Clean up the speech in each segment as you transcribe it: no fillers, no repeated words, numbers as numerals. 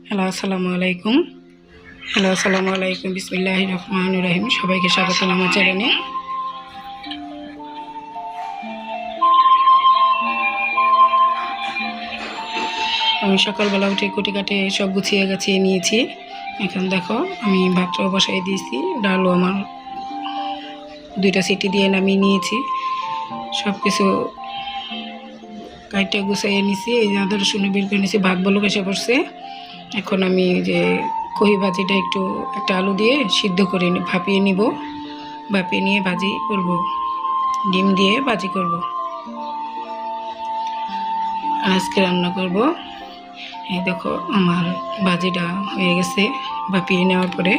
Hello আসসালামু আলাইকুম। বিসমিল্লাহির রহমানির রহিম। সবাইকে স্বাগত আমার চ্যানেলে। আমি সকালবেলা উঠে কুটি কাটে সব গুছিয়ে গাছিয়ে নিয়েছি। এখন দেখো আমি ভাতটাও বসাই দিয়েছি, ডালও আমার 2টা সিটি দিয়ে নামিয়ে নিয়েছি। সব কিছু কাইটে গুছিয়ে নিয়েছি। এই যে আদা রসুন বের করে নিয়েছি, ভাত বলক এসে পড়ছে। এখন আমি যে কহি ভাজিটা একটা আলু দিয়ে সিদ্ধ করে ভাপিয়ে নিব। ভাপিয়ে নিয়ে ভাজি করব, ডিম দিয়ে ভাজি করব। আজকে রান্না করব। এই দেখো আমার ভাজিটা হয়ে গেছে ভাপিয়ে নেওয়ার পরে।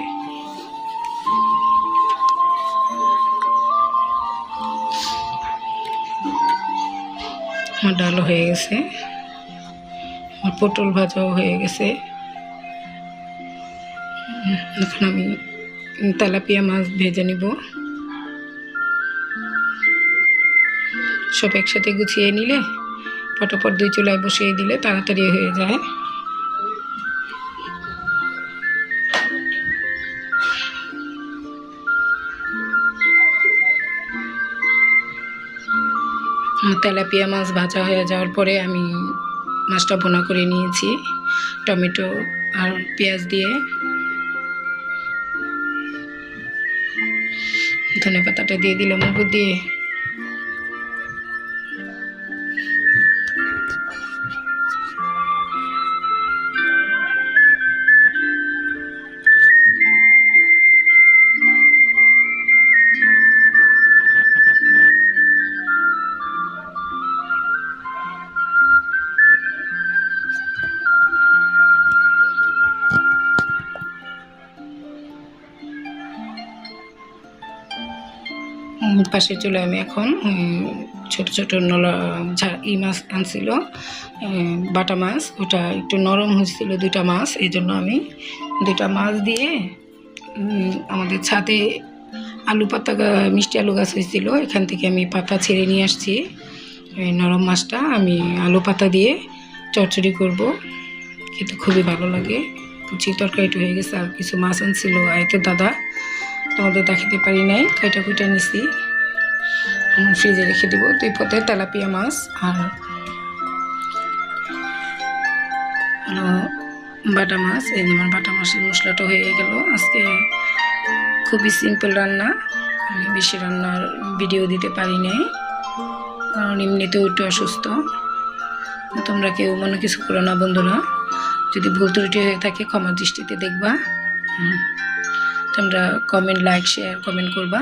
আমার ডালও হয়ে গেছে, আমার পটল ভাজাও হয়ে গেছে। এখন আমি তেলাপিয়া মাছ ভেজে নিব। সব একসাথে গুছিয়ে নিলে পটাপট 2 চুলায় বসিয়ে দিলে তাড়াতাড়ি হয়ে যায়। তেলাপিয়া মাছ ভাজা হয়ে যাওয়ার পরে আমি মাছটা ভুনা করে নিয়েছি টমেটো আর পেঁয়াজ দিয়ে। ধনে পাতাটা দিয়ে দিলাম উপর দিয়ে। পাশের চুলায় আমি এখন ছোট ছোট মাছ আনছিল, বাটা মাছ। ওটা একটু নরম হয়েছিল 2টা মাছ, এই জন্য আমি 2টা মাছ দিয়ে আমাদের ছাদে আলু পাতা মিষ্টি আলু গাছ হয়েছিল, এখান থেকে আমি পাতা ছেড়ে নিয়ে আসছি। এই নরম মাছটা আমি আলু পাতা দিয়ে চচ্চড়ি করব, খেতে খুবই ভালো লাগে। কুচি তরকারিটা হয়ে গেছে। আর কিছু মাছ আনছিল আয়তো দাদা, তোমাদের দেখাতে পারি নাই, কাইটা কুইটা নিছি, ফ্রিজে রেখে দিব। 2 পদের তেলাপিয়া মাছ আর বাটা মাছ। এই যেমন বাটা মাছের মশলাটা হয়ে গেল। আজকে খুবই সিম্পল রান্না, আমি বেশি রান্নার ভিডিও দিতে পারি নাই, কারণ এমনিতেও একটু অসুস্থ। তোমরা কেউ মনে কিছু করো না বন্ধুরা, যদি ভুল ত্রুটি হয়ে থাকে ক্ষমা দৃষ্টিতে দেখবা। তোমরা কমেন্ট, লাইক, শেয়ার, কমেন্ট করবা।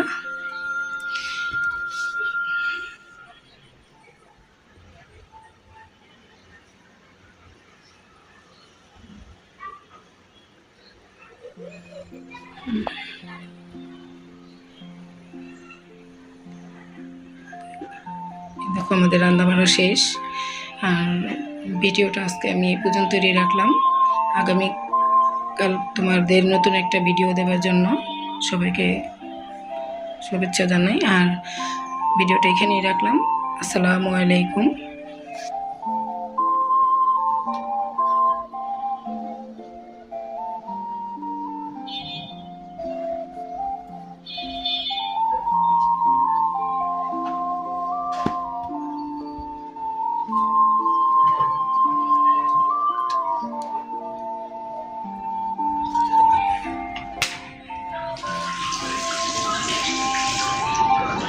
দেখো আমাদের রান্না বান্না শেষ। আর ভিডিওটা আজকে আমি এই পর্যন্তই রাখলাম। আগামীকাল তোমাদের নতুন একটা ভিডিও দেওয়ার জন্য সবাইকে শুভেচ্ছা জানাই। আর ভিডিওটা এখানেই রাখলাম। আসসালামু আলাইকুম।